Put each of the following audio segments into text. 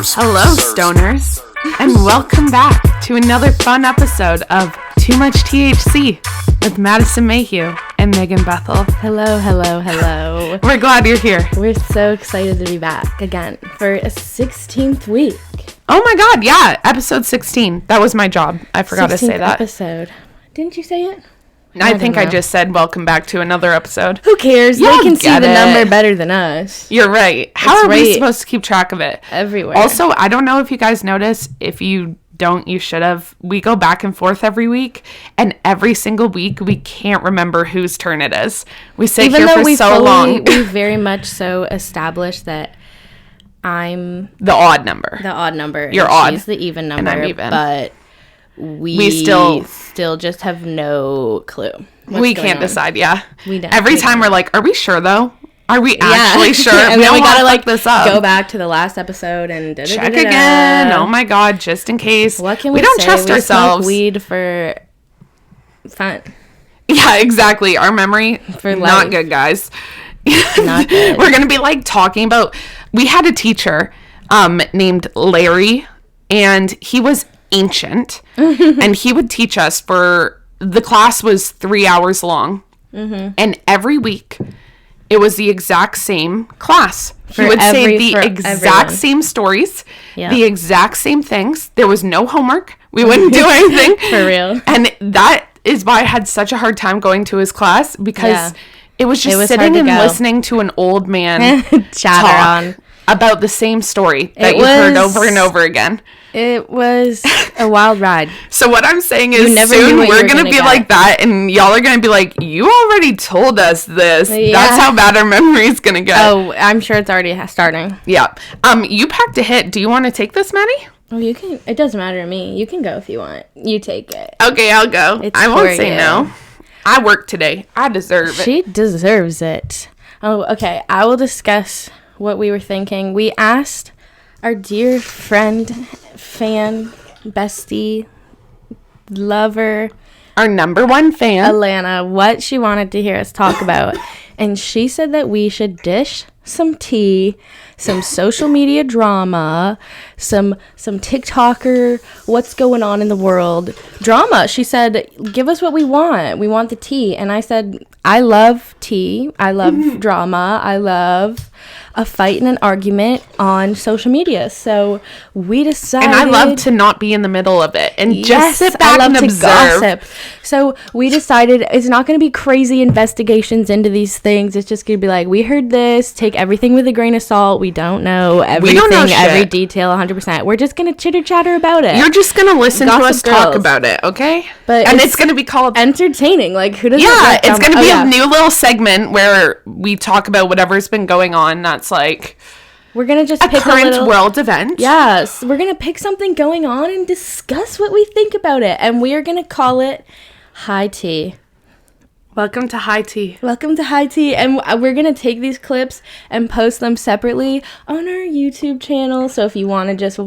Hello, stoners, and welcome back to another fun episode of Too Much THC with Madison Mayhew and Megan Bethel. Hello, hello, hello. We're glad you're here. We're so excited to be back again for a 16th week. Oh my god, yeah, episode 16. That was my job. I forgot to say that. Episode. Didn't you say it? I think I just said welcome back to another episode. Who cares? They can see the number better than us. You're right. How are we supposed to keep track of it? Everywhere. Also, I don't know if you guys notice. If you don't, you should have. We go back and forth every week, and every single week we can't remember whose turn it is. We sit here for so long. We very much so established that I'm the odd number. The odd number. You're odd. She's the even number. And I'm even. But we still just have no clue. We can't decide. Yeah. We don't. Every time we're like, are we sure though? Are we actually sure? And then we gotta look this up. Go back to the last episode and check again. Oh my god, just in case. What can we don't say? trust ourselves. Smoke weed for fun. Yeah, exactly. Our memory for life. Not good, guys. Not good. We're gonna be like talking about. We had a teacher named Larry, and he was ancient, and he would teach us for the class was 3 hours long, and every week it was the exact same class. He would say the exact same stories, the exact same things. There was no homework. We wouldn't do anything. For real. And that is why I had such a hard time going to his class, because it was just sitting and listening to an old man chatter on about the same story that you heard over and over again. It was a wild ride. So what I'm saying is soon we're going to be like that, and y'all are going to be like, you already told us this. Yeah. That's how bad our memory is going to get. Oh, I'm sure it's already starting. Yeah. You packed a hit. Do you want to take this, Maddie? Oh, you can. It doesn't matter to me. You can go if you want. You take it. Okay, I'll go. I won't say no. I work today. I deserve it. She deserves it. Oh, okay. I will discuss what we were thinking. We asked our dear friend, fan, bestie, lover, our number one fan, Alana, what she wanted to hear us talk about. And she said that we should dish some tea, some social media drama, some TikToker, what's going on in the world drama. She said, give us what we want. We want the tea. And I said, I love tea. I love drama. I love a fight and an argument on social media. So we decided, and I love to not be in the middle of it and just sit back and observe. Gossip. So we decided it's not going to be crazy investigations into these things. It's just going to be like, we heard this, take everything with a grain of salt. We don't know everything, every detail 100%. We're just going to chitter chatter about it. You're just going to listen to us talk about it, okay? And it's going to be called entertaining. Like, who doesn't? Yeah, it's going to be a new little segment where we talk about whatever's been going on. That's like we're gonna just pick a current world event. Yes, we're gonna pick something going on and discuss what we think about it, and we are gonna call it High Tea. Welcome to High Tea. Welcome to High Tea, and we're gonna take these clips and post them separately on our YouTube channel. So if you want to just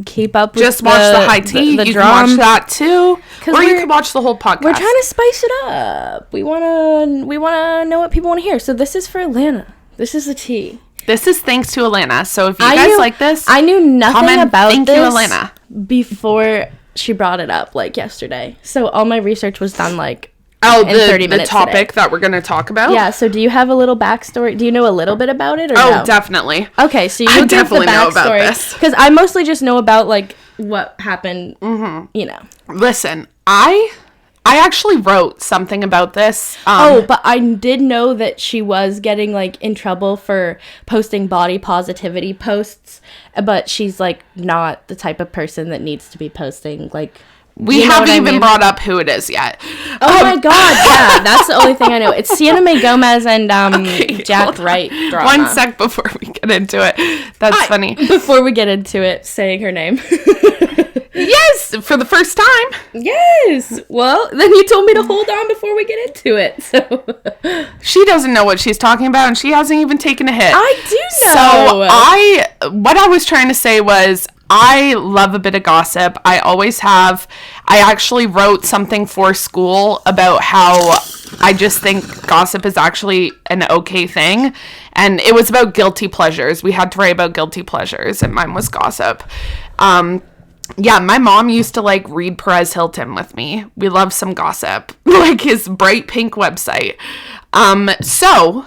keep up with watch the High Tea, you can watch that too, or you can watch the whole podcast. We're trying to spice it up. We wanna know what people want to hear. So this is for Atlanta. This is the tea. This is thanks to Alana. So if you guys like this, I knew nothing about thank this you, Alana. Before she brought it up, like yesterday. So all my research was done like in 30 minutes. The topic today that we're going to talk about. Yeah. So do you have a little backstory? Do you know a little bit about it? Or no? Definitely. Okay, so you definitely know about this because I mostly just know about like what happened. You know. Listen, I actually wrote something about this. But I did know that she was getting, like, in trouble for posting body positivity posts. But she's, like, not the type of person that needs to be posting, like... We haven't even brought up who it is yet. Oh, my God, yeah. That's the only thing I know. It's Sienna May Gomez and Jack Wright drama. 1 sec before we get into it. That's funny. Before we get into it, saying her name. Yes, for the first time. Yes. Well, then you told me to hold on before we get into it. So she doesn't know what she's talking about, and she hasn't even taken a hit. I do know. So what I was trying to say was I love a bit of gossip. I always have. I actually wrote something for school about how I just think gossip is actually an okay thing. And it was about guilty pleasures. We had to write about guilty pleasures, and mine was gossip. Yeah, my mom used to like read Perez Hilton with me. We love some gossip, like his bright pink website. So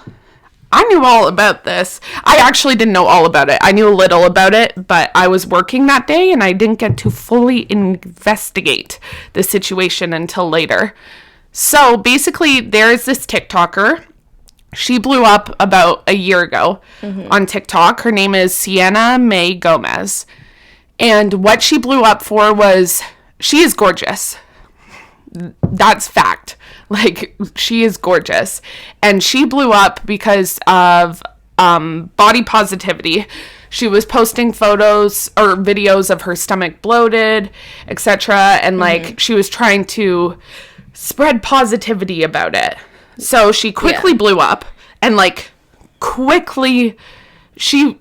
I knew all about this. I actually didn't know all about it. I knew a little about it, but I was working that day and I didn't get to fully investigate the situation until later. So basically, there's this TikToker. She blew up about a year ago on TikTok. Her name is Sienna May Gomez. And what she blew up for was, she is gorgeous. That's fact. Like, she is gorgeous. And she blew up because of body positivity. She was posting photos or videos of her stomach bloated, etc. And like, she was trying to spread positivity about it. So she quickly blew up, and like quickly she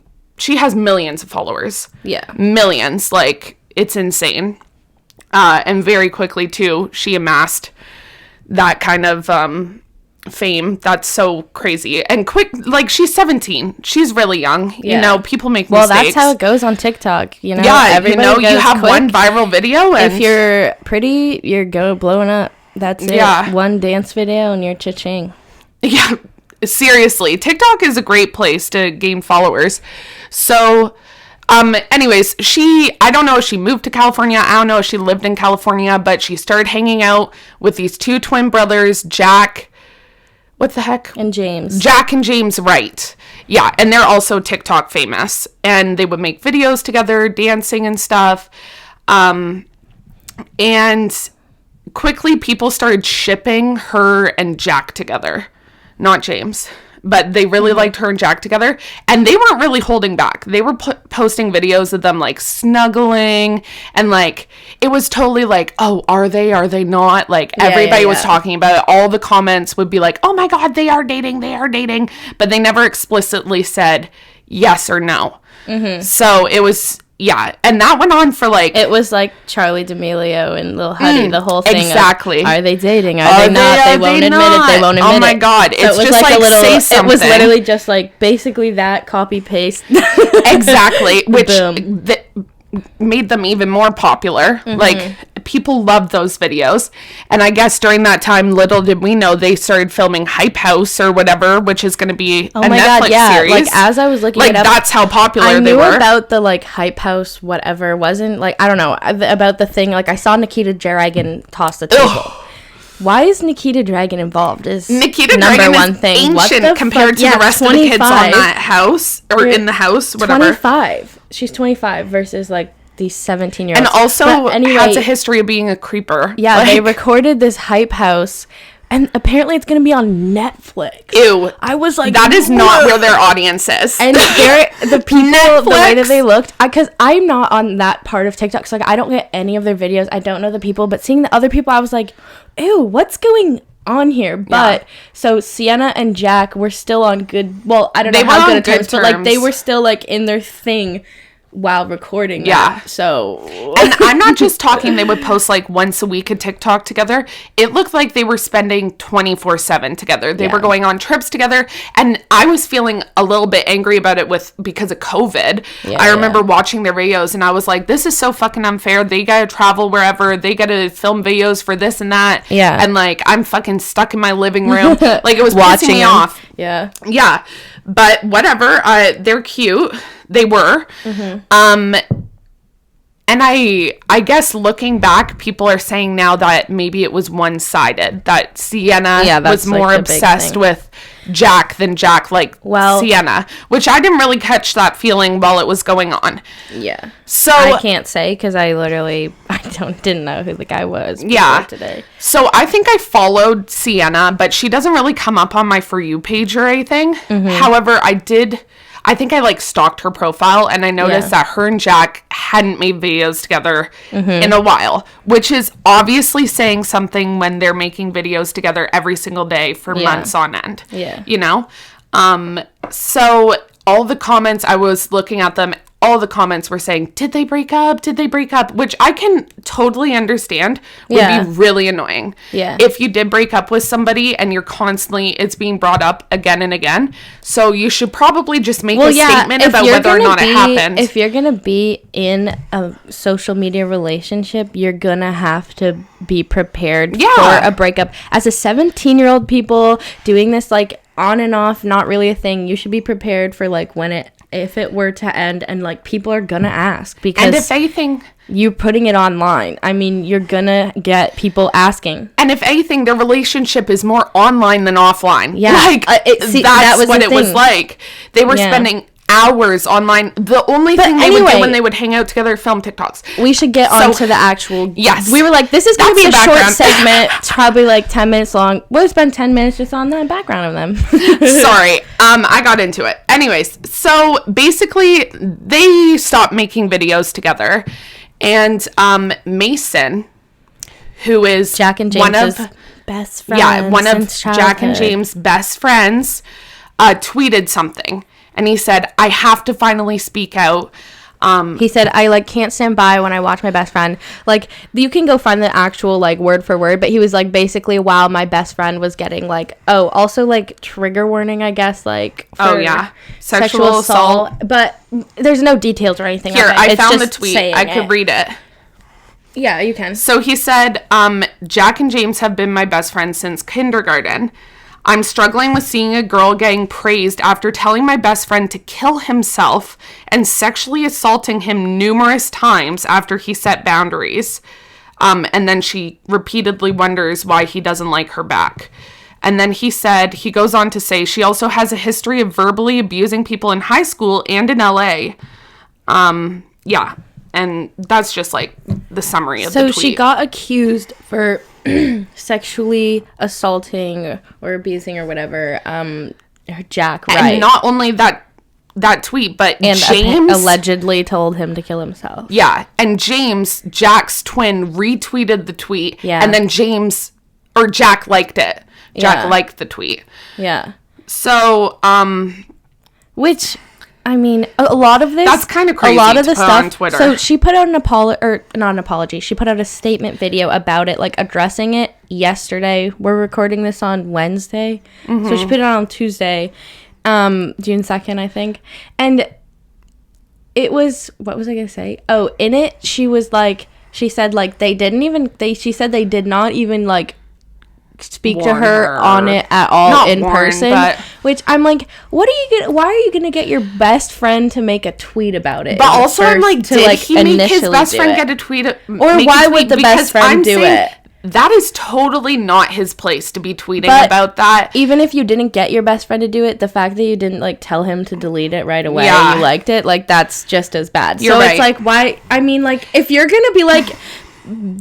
has millions of followers. Yeah. Millions. Like, it's insane. And very quickly too, she amassed that kind of fame. That's so crazy. And quick, like, she's 17. She's really young. You know, people make mistakes. Well, that's how it goes on TikTok. You know, yeah, you know, you have quick. One viral video, and if you're pretty, you're blowing up. That's it. Yeah. One dance video and you're cha-ching. Yeah, seriously. TikTok is a great place to gain followers. So, anyways, I don't know if she moved to California. I don't know if she lived in California, but she started hanging out with these two twin brothers, Jack, what the heck? And James. Jack and James Wright. Yeah, and they're also TikTok famous. And they would make videos together, dancing and stuff. And quickly, people started shipping her and Jack together. Not James. But they really liked her and Jack together. And they weren't really holding back. They were posting videos of them, like, snuggling. And, like, it was totally like, oh, are they? Are they not? Like, everybody was talking about it. All the comments would be like, oh, my God, they are dating. They are dating. But they never explicitly said yes or no. So it was... Yeah, and that went on for like... It was like Charli D'Amelio and Lil Huddy, the whole thing. Exactly. Of, are they dating? Are they not? They won't admit it. They won't admit it. Oh my God. So it's just like, say something. It was literally just like basically that copy-paste. Exactly. Which made them even more popular. Like, people loved those videos. And I guess during that time, little did we know, they started filming Hype House or whatever, which is going to be a Netflix series. Like, as I was looking it up, that's how popular they were. I knew about the, like, Hype House whatever. Wasn't, like, I don't know, about the thing. Like, I saw Nikita Dragon toss the table. Ugh. Why is Nikita Dragon involved? Is Nikita number Dragon one is thing ancient compared to the rest of the kids on that house, or in the house, whatever. 25. She's 25 versus, like, these 17-year-olds. And also has a history of being a creeper. Yeah, like, they recorded this Hype House, and apparently it's going to be on Netflix. Ew. I was like... That is not where their audience is. And the people, Netflix. The way that they looked... Because I'm not on that part of TikTok, so like, I don't get any of their videos. I don't know the people, but seeing the other people, I was like, ew, what's going on here? But so Sienna and Jack were still on good... Well, I don't know how good of terms, but like, they were still like in their thing while recording that. So and I'm not just talking they would post like once a week a TikTok together. It looked like they were spending 24/7 together. They were going on trips together, and I was feeling a little bit angry about it because of COVID. I remember watching their videos and I was like, this is so fucking unfair. They gotta travel wherever, they gotta film videos for this and that, and like I'm fucking stuck in my living room. Like, it was pissing me off. But whatever, they're cute. They were. And I guess looking back, people are saying now that maybe it was one-sided, that Sienna was more obsessed with Jack than Jack Sienna, which I didn't really catch that feeling while it was going on. Yeah. So I can't say because I didn't know who the guy was today. So I think I followed Sienna, but she doesn't really come up on my For You page or anything. However, I think I stalked her profile, and I noticed that her and Jack hadn't made videos together in a while, which is obviously saying something when they're making videos together every single day for months on end. Yeah. You know? So all the comments, I was looking at them, all the comments were saying, did they break up? Did they break up? Which I can totally understand would be really annoying. Yeah. If you did break up with somebody and you're constantly, it's being brought up again and again. So you should probably just make a statement about whether or not it happened. If you're going to be in a social media relationship, you're going to have to be prepared for a breakup. As a 17-year-old people doing this like on and off, not really a thing, you should be prepared for like if it were to end, and like people are gonna ask, because and if anything, you putting it online, I mean, you're gonna get people asking. And if anything, their relationship is more online than offline. Yeah, like that was what it was like. They were spending hours online. The only thing they would do when they would hang out together, film TikToks. We should get on to the actual. Yes, we were like, this is gonna be a short segment. It's probably like 10 minutes long. We'll spend 10 minutes just on the background of them. Sorry, I got into it. Anyways, so basically, they stopped making videos together, and Mason, who is Jack and James's best friend, one of Jack and James' best friends, tweeted something. And he said, I have to finally speak out. He said, I like can't stand by when I watch my best friend. Like, you can go find the actual like word for word, but he was like, basically, while my best friend was getting like, also like trigger warning, I guess, like for sexual assault. But there's no details or anything. Here, I found the tweet. I could read it. Yeah, you can. So he said, Jack and James have been my best friends since kindergarten. I'm struggling with seeing a girl getting praised after telling my best friend to kill himself and sexually assaulting him numerous times after he set boundaries. And then she repeatedly wonders why he doesn't like her back. And then he goes on to say, she also has a history of verbally abusing people in high school and in LA. Yeah. And that's just like the summary of the tweet. So she got accused for sexually assaulting or abusing or whatever Jack Wright. And not only that tweet, but James allegedly told him to kill himself. Yeah, and James, Jack's twin, retweeted the tweet. Yeah. And then Jack liked it. Jack liked the tweet. Yeah. So, which, I mean, a lot of this... That's kind of crazy. A lot of the stuff on Twitter. So she put out not an apology. She put out a statement video about it, like addressing it yesterday. We're recording this on Wednesday. Mm-hmm. So she put it out on Tuesday, June 2nd, I think. And it was... What was I going to say? Oh, in it, she was like... She said, like, she said they did not even, like... speak to her on it at all. Not in person, but which I'm like, why are you gonna get your best friend to make a tweet about it? But also I'm like, did he make his best friend get a tweet, or why would the best friend do it? That is totally not his place to be tweeting about that. Even if you didn't get your best friend to do it, the fact that you didn't like tell him to delete it right away, you liked it, like that's just as bad. You're right. It's like, why? I mean, like, if you're gonna be like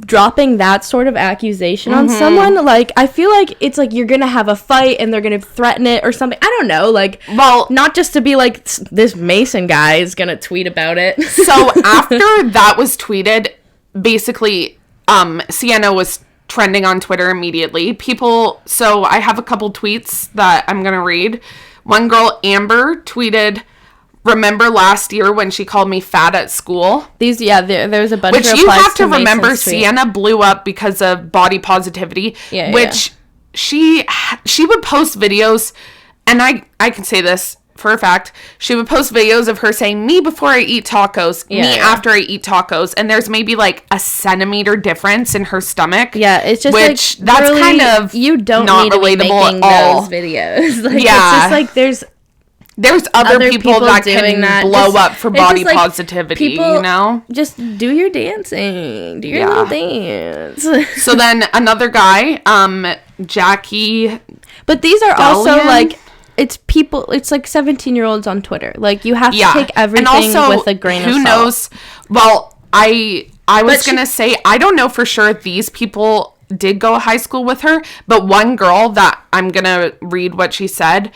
dropping that sort of accusation on someone, like, I feel like it's like you're gonna have a fight and they're gonna threaten it or something. I don't know, like, well, not just to be like, this Mason guy is gonna tweet about it. So after that was tweeted, basically Sienna was trending on Twitter immediately. So I have a couple tweets that I'm gonna read. One girl, Amber, tweeted, remember last year when she called me fat at school? There's a bunch of which you have to remember. Sienna blew up because of body positivity, which she would post videos, and I can say this for a fact. She would post videos of her saying, me before I eat tacos, me after I eat tacos, and there's maybe like a centimeter difference in her stomach. Yeah, it's just which like, that's really, kind of you don't not need to be relatable making at all. Those videos. Like, it's just like there's other people that can blow up for body positivity, people, you know? Just do your dancing. Do your little dance. So then another guy, Jackie. But these are also like, it's like 17-year-olds on Twitter. Like, you have to take everything with a grain of salt. Who knows? Well, I was going to say, I don't know for sure if these people did go to high school with her, but one girl that I'm gonna read what she said.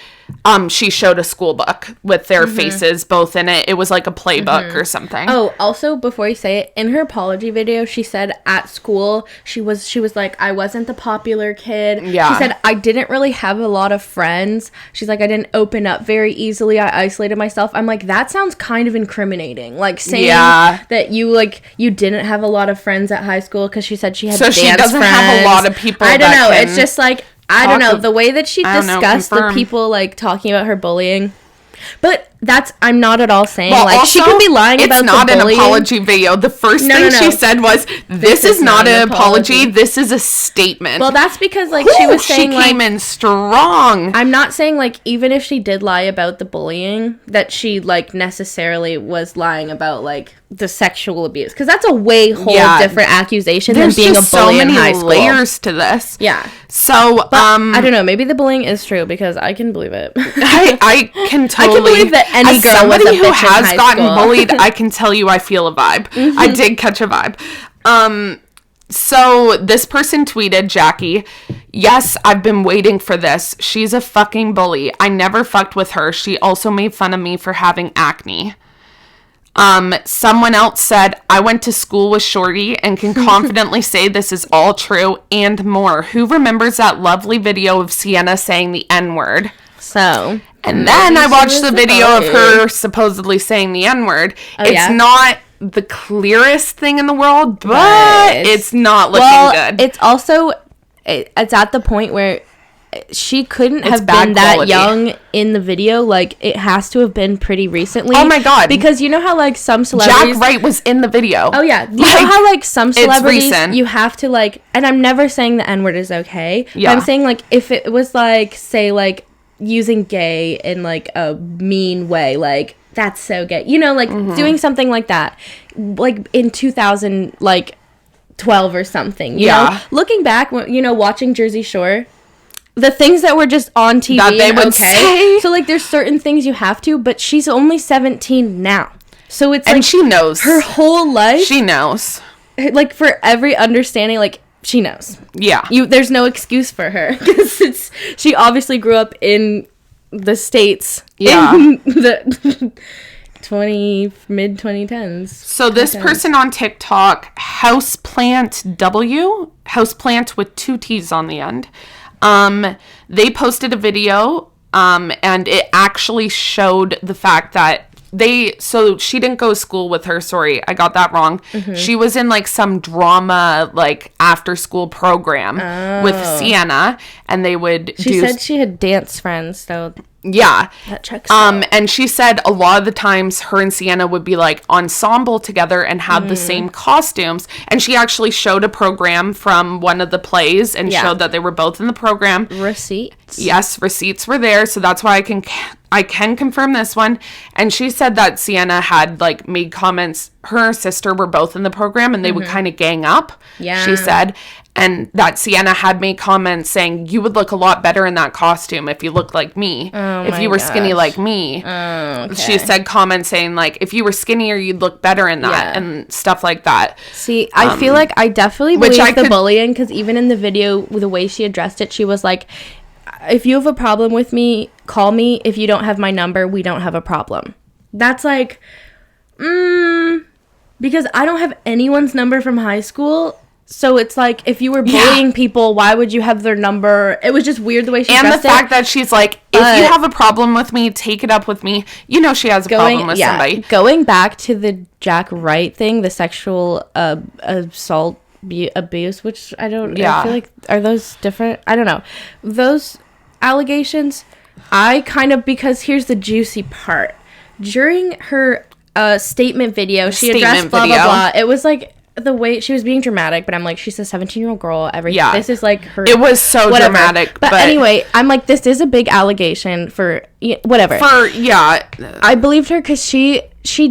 She showed a school book with their faces both in it. It was like a playbook or something. Oh, also, before you say it, in her apology video, she said at school, she was like, I wasn't the popular kid. Yeah. She said, I didn't really have a lot of friends. She's like, I didn't open up very easily. I isolated myself. I'm like, that sounds kind of incriminating. Like, saying that you didn't have a lot of friends at high school, because she said she had dance friends. So she doesn't have a lot of people. I don't know. It's just like, I don't know, the way that she discussed the people, like, talking about her bullying. But I'm not at all saying, like, also, she could be lying about the bullying. It's not an apology video. The first thing she said was, this is not an apology. This is a statement. Well, that's because, like, she was saying, she came in strong. I'm not saying, like, even if she did lie about the bullying, that she, like, necessarily was lying about, like, the sexual abuse. Because that's a way different accusation than being a bully in high school. There's so many layers to this. Yeah. So, but, I don't know. Maybe the bullying is true, because I can believe it. I can totally. I can believe that any girl was a bitch who has gotten bullied, I can tell you I feel a vibe. I did catch a vibe. So this person tweeted, Jackie, yes, I've been waiting for this. She's a fucking bully. I never fucked with her. She also made fun of me for having acne. Someone else said, I went to school with Shorty and can confidently say this is all true and more. Who remembers that lovely video of Sienna saying the N-word? So, and then I watched the video of her supposedly saying the N-word. It's not the clearest thing in the world, but it's not looking good. It's also, it's at the point where she couldn't have been that young in the video. Like, it has to have been pretty recently. Oh my God. Because you know how, like, some celebrities... Jack Wright was in the video. Oh, yeah. You know how, like, some celebrities, you have to, like... And I'm never saying the N-word is okay. Yeah. But I'm saying, like, if it was, like, say, like, using gay in, like, a mean way, like, that's so gay. You know, like, doing something like that. Like, in 2000, like, 12 or something. You know? Looking back, you know, watching Jersey Shore... The things that were just on TV, that they would say. So, like, there's certain things you have to, but she's only 17 now. So it's like... And she knows. Her whole life... She knows. Like, for every understanding, like, she knows. Yeah. There's no excuse for her. Because she obviously grew up in the States. Yeah. In the... mid-2010s. So this person on TikTok, Houseplant with 2 T's on the end, they posted a video, and it actually showed the fact that so she didn't go to school with her. Sorry, I got that wrong. She was in, like, some drama, like, after school program with Sienna, and they would She said she had dance friends, so... Yeah. That checks out. And she said a lot of the times her and Sienna would be, like, ensemble together and have the same costumes. And she actually showed a program from one of the plays and showed that they were both in the program. Receipts. Yes, receipts were there. So that's why I can confirm this one. And she said that Sienna had, like, made comments. Her and her sister were both in the program and they would kind of gang up. Yeah. She said. And that Sienna had made comments saying, you would look a lot better in that costume if you looked like me. If you were skinny like me. Okay. She said comments saying, like, if you were skinnier, you'd look better in that and stuff like that. See, I feel like I definitely believe the bullying, because even in the video, the way she addressed it, she was like, if you have a problem with me, call me. If you don't have my number, we don't have a problem. That's like, because I don't have anyone's number from high school. So it's like, if you were bullying people, why would you have their number? It was just weird the way she addressed it. And the fact that she's like, if you have a problem with me, take it up with me. You know she has a problem with somebody. Going back to the Jack Wright thing, the sexual assault abuse, which I feel like, are those different? I don't know. Those allegations, because here's the juicy part. During her statement video, she addressed blah, blah, blah. It was like... The way she was being dramatic, but I'm like, she's a 17-year-old girl. This is like her. It was so dramatic, but anyway, I'm like, this is a big allegation for whatever. I believed her because she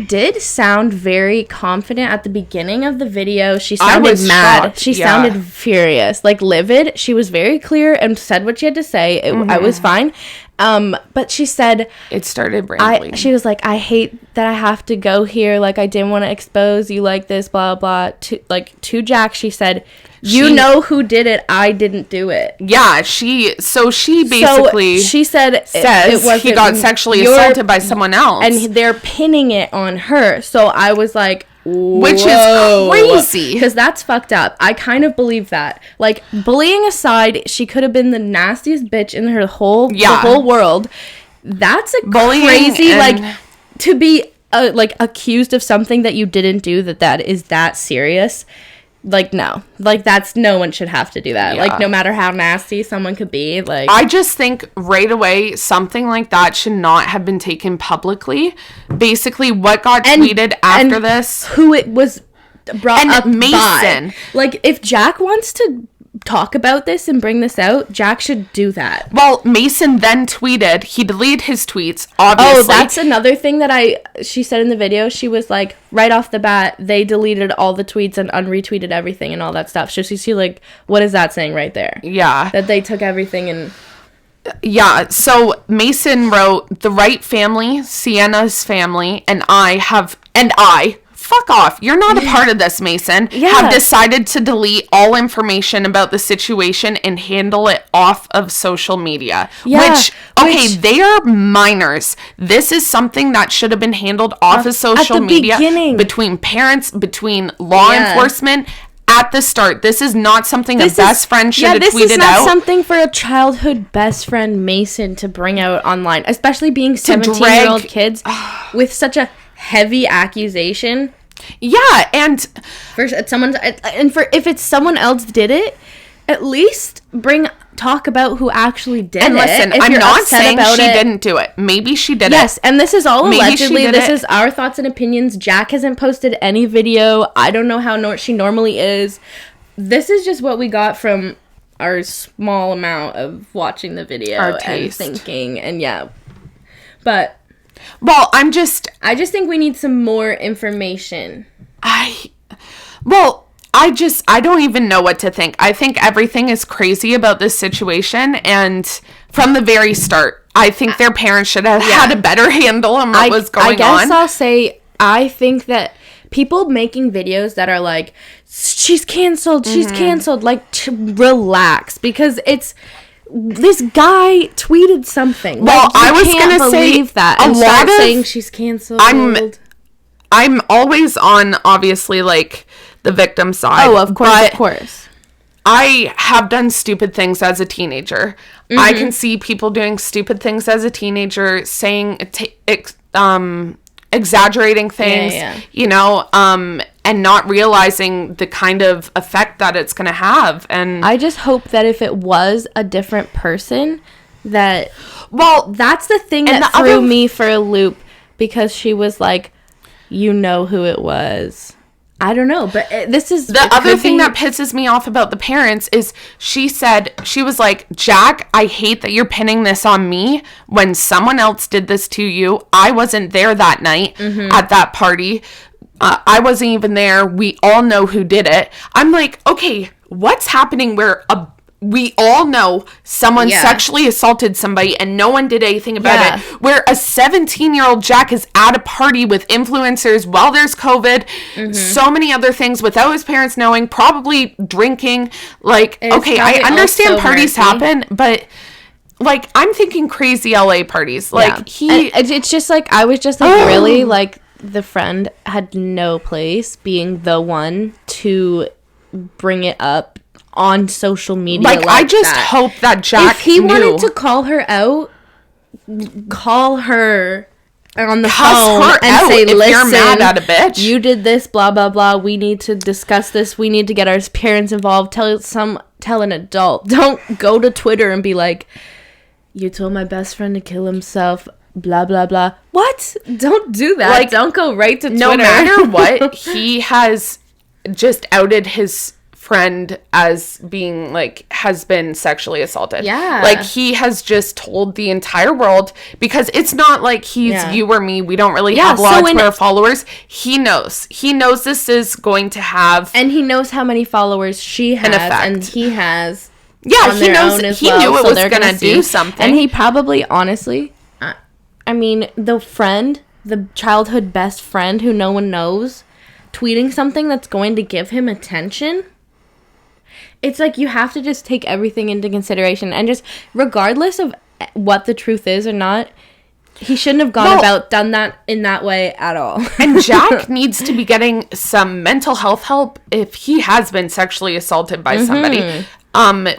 did sound very confident at the beginning of the video. She sounded mad. Shocked. She sounded furious, like livid. She was very clear and said what she had to say. I was fine. But she said it started rambling. She was like, I hate that I have to go here. Like, I didn't want to expose you like this, blah, blah. To Jack, she said, You know who did it. I didn't do it. Yeah, she basically she says he got sexually assaulted by someone else. And they're pinning it on her. So I was like, whoa. Which is crazy. Because that's fucked up. I kind of believe that. Like, bullying aside, she could have been the nastiest bitch in the whole world. That's a bullying crazy, like, to be, like, accused of something that you didn't do that is that serious. Like, no. Like, no one should have to do that. Yeah. Like, no matter how nasty someone could be. Like, I just think right away, something like that should not have been taken publicly. Basically, what got tweeted after this. Who it was brought up Mason. by. Like, if Jack wants to talk about this and bring this out, Jack should do that. Well, Mason then tweeted, he deleted his tweets, obviously. Oh, that's another thing that she said in the video. She was like, right off the bat, they deleted all the tweets and unretweeted everything and all that stuff. So she's like, what is that saying right there? Yeah. That they took everything and... Yeah, so Mason wrote, the Wright family, Sienna's family, and fuck off. You're not a part of this, Mason. Yeah. Have decided to delete all information about the situation and handle it off of social media. Yeah, which they are minors. This is something that should have been handled off of social media between parents, between law enforcement. At the start, this is not something a best friend should have tweeted out. This is not something for a childhood best friend, Mason, to bring out online, especially being 17-year-old kids with such a heavy accusation. Yeah, and if it's someone else did it, at least talk about who actually did it. And listen, I'm not saying she didn't do it. Maybe she did it. Yes, and this is all allegedly. This is our thoughts and opinions. Jack hasn't posted any video. I don't know how she normally is. This is just what we got from our small amount of watching the video and thinking, and but. Well, I just think we need some more information. I don't even know what to think. I think everything is crazy about this situation, and from the very start, I think their parents should have had a better handle on what was going on. I guess I'll say, I think that people making videos that are like, she's canceled, like, to relax, because this guy tweeted something. Well, I was gonna say that a lot of saying she's canceled. I'm always on, obviously, like, the victim side. Oh, of course. I have done stupid things as a teenager. Mm-hmm. I can see people doing stupid things as a teenager, saying, exaggerating things, you know, and not realizing the kind of effect that it's going to have. And I just hope that if it was a different person, that's the thing that threw me for a loop, because she was like, you know who it was. I don't know, but this is... The other thing that pisses me off about the parents is she was like, Jack, I hate that you're pinning this on me when someone else did this to you. I wasn't there that night at that party. I wasn't even there. We all know who did it. I'm like, okay, what's happening where we all know someone sexually assaulted somebody and no one did anything about it, where a 17-year-old Jack is at a party with influencers while there's COVID, so many other things without his parents knowing, probably drinking. Like, okay, I understand parties happen, but... Like, I'm thinking crazy LA parties. Like, it's just like, I was just like, really, like, the friend had no place being the one to bring it up on social media. Like I just hope that Jack, if he wanted to call her out, call her on the phone and say, listen, you're mad at a bitch, you did this, blah blah blah, we need to discuss this, we need to get our parents involved. Tell an adult. Don't go to Twitter and be like, you told my best friend to kill himself, blah blah blah. What? Don't do that. Like, don't go right to Twitter. No matter what, he has just outed his friend as being, like, has been sexually assaulted. Yeah. Like, he has just told the entire world, because it's not like he's you or me. We don't really have a lot of Twitter followers. He knows this is going to have... And he knows how many followers she has. An effect. And he has... Yeah, he knows. He knew it was going to do something. And he probably, honestly... I mean, the childhood best friend who no one knows, tweeting something that's going to give him attention... it's like you have to just take everything into consideration, and just regardless of what the truth is or not, he shouldn't have done that in that way at all. And Jack needs to be getting some mental health help if he has been sexually assaulted by somebody.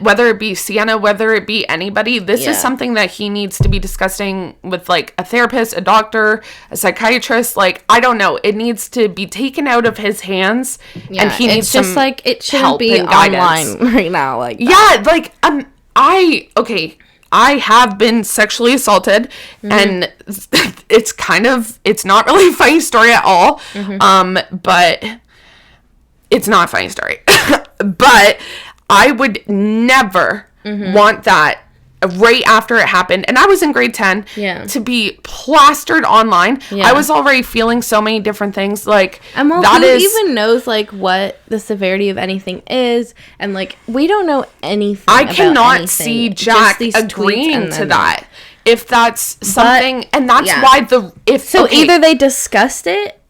Whether it be Sienna, whether it be anybody, this is something that he needs to be discussing with, like, a therapist, a doctor, a psychiatrist. Like, I don't know. It needs to be taken out of his hands, and he needs some just like it shouldn't help be and guidance online right now. Like, yeah, like I have been sexually assaulted, and it's not really a funny story at all. But it's not a funny story. But I would never want that right after it happened, and I was in grade 10, to be plastered online. I was already feeling so many different things, like, and who even knows, like, what the severity of anything is, and, like, we don't know anything. I cannot see Jack agreeing to that, if that's something, and that's why either they discussed it,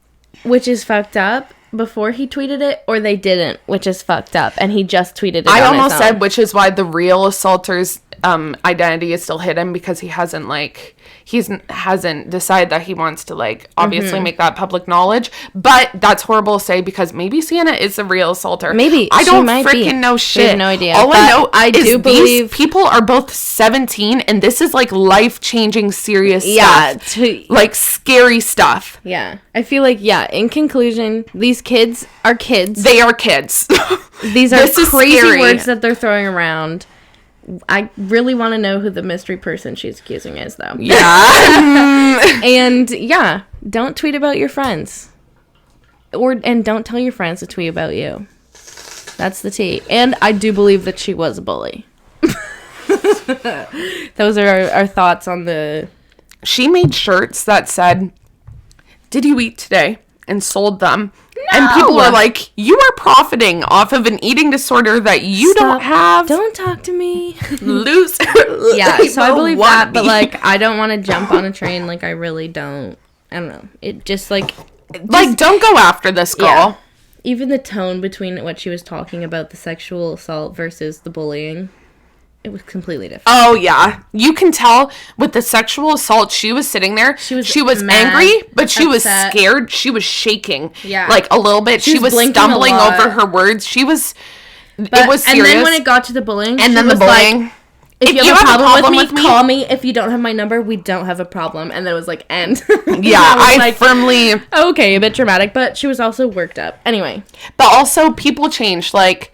which is fucked up, before he tweeted it, or they didn't, which is fucked up, and he just tweeted it. I almost said, which is why the real assaulter's identity is still hidden, because he hasn't decided that he wants to, like, obviously make that public knowledge. But that's horrible to say, because maybe Sienna is the real assaulter. Maybe I don't freaking know shit. We have no idea. All I know I do believe these people are both 17, and this is, like, life-changing, serious stuff. Like, scary stuff. Yeah, I feel like, in conclusion, these kids are kids. They are kids. These are crazy words that they're throwing around. I really want to know who the mystery person she's accusing is, though. Yeah. And, don't tweet about your friends. And don't tell your friends to tweet about you. That's the tea. And I do believe that she was a bully. Those are our thoughts on the... She made shirts that said, "Did you eat today?" and sold them. No! And people are like, "You are profiting off of an eating disorder that you don't have. Don't talk to me." Loser. Yeah, so I believe that, but, like, I don't want to jump on a train. Like, I really don't. I don't know. It just, like... don't go after this girl. Yeah. Even the tone between what she was talking about, the sexual assault versus the bullying... It was completely different. Oh, yeah. You can tell with the sexual assault, she was sitting there. She was mad, angry, but she was scared. She was shaking. Yeah. Like, a little bit. She was stumbling over her words. It was serious. And then when it got to the bullying, and then the bullying. Like, if you have a problem with me, call me. If you don't have my number, we don't have a problem. And then it was like, end. Yeah, I firmly... Okay, a bit dramatic, but she was also worked up. Anyway. But also, people change. Like,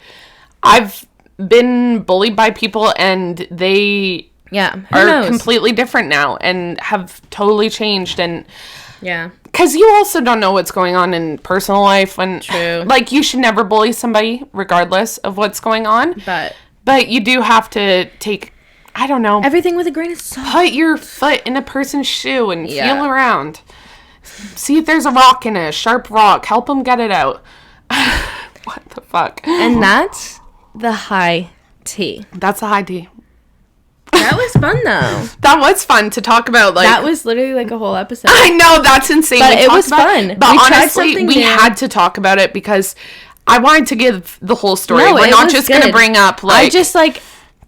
I've been bullied by people, and they are completely different now and have totally changed. And because you also don't know what's going on in personal life. True. Like, you should never bully somebody regardless of what's going on, but you do have to take, I don't know, everything with a grain of salt. Put your foot in a person's shoe and feel around, see if there's a rock in it, a sharp rock, help them get it out. What the fuck. And that's the high tea. That's the high tea. That was fun, though. That was fun to talk about. Like, that was literally like a whole episode. I know, that's insane. But it was fun. But honestly, we had to talk about it because I wanted to give the whole story. No, we're not just going to bring up, like...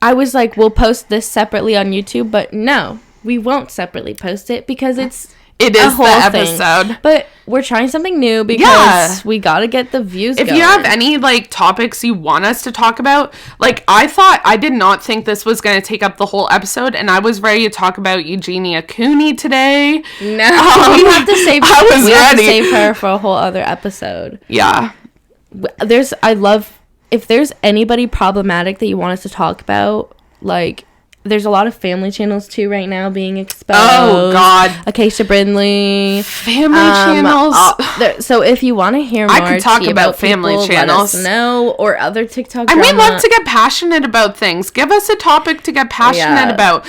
I was like, we'll post this separately on YouTube, but no, we won't separately post it because it is the episode. Thing. But we're trying something new because we got to get the views going. If you have any, like, topics you want us to talk about, like, I did not think this was going to take up the whole episode, and I was ready to talk about Eugenia Cooney today. No, we have to save have to save her for a whole other episode. Yeah. If there's anybody problematic that you want us to talk about, like... There's a lot of family channels, too, right now being exposed. Oh, God. Acacia Brindley. Family channels. So if you want to hear more I could talk about family channels. Let us know. Or other TikTok drama. And we love to get passionate about things. Give us a topic to get passionate about.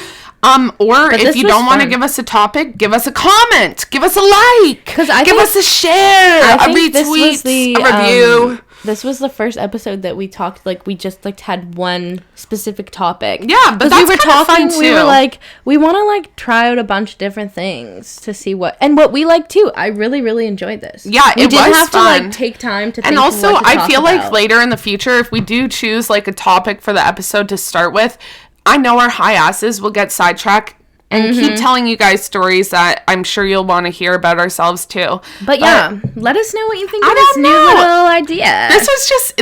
Or if you don't want to give us a topic, give us a comment. Give us a like. Give us a share. A retweet. A review. this was the first episode that we talked, like, we just, like, had one specific topic. Yeah, but that's we were talking, fun too. We were like, we want to, like, try out a bunch of different things to see what we like, too. I really, really enjoyed this. Yeah, we it did was have fun. to, like, take time to think and also, what to I talk feel about. like later in the future, if we do choose, like, a topic for the episode to start with, I know our high asses will get sidetracked and keep telling you guys stories that I'm sure you'll want to hear about ourselves too. But yeah, let us know what you think of I this don't new know. little idea.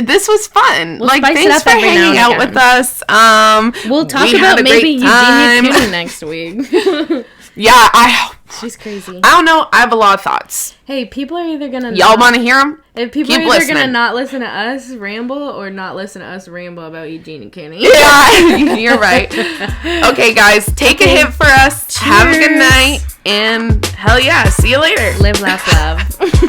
This was fun. We'll like, spice it thanks up for every now hanging and out again. with us. We'll talk we had about a maybe great time. Eugenia Cooney next week. Yeah, She's crazy. I don't know. I have a lot of thoughts. Hey, people are either gonna Y'all want to hear them? If people Keep are either listening. gonna not listen to us ramble or not listen to us ramble about Eugenia Cooney. Yeah, you're right. Okay, guys, take a hit for us. Have a good Cheers. night, and hell yeah, see you later. Live, laugh, love.